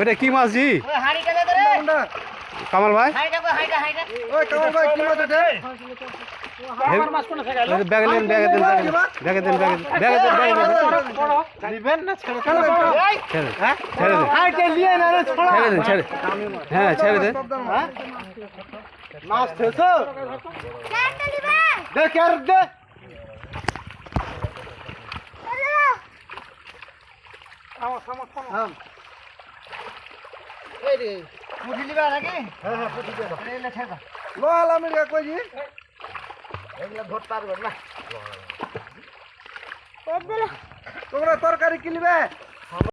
ওটা কি মাছ জি কামাল ভাই হ্যাঁ ছেড়ে দেন মাছ দেখ আর দে তোমরা তরকারি কিনবে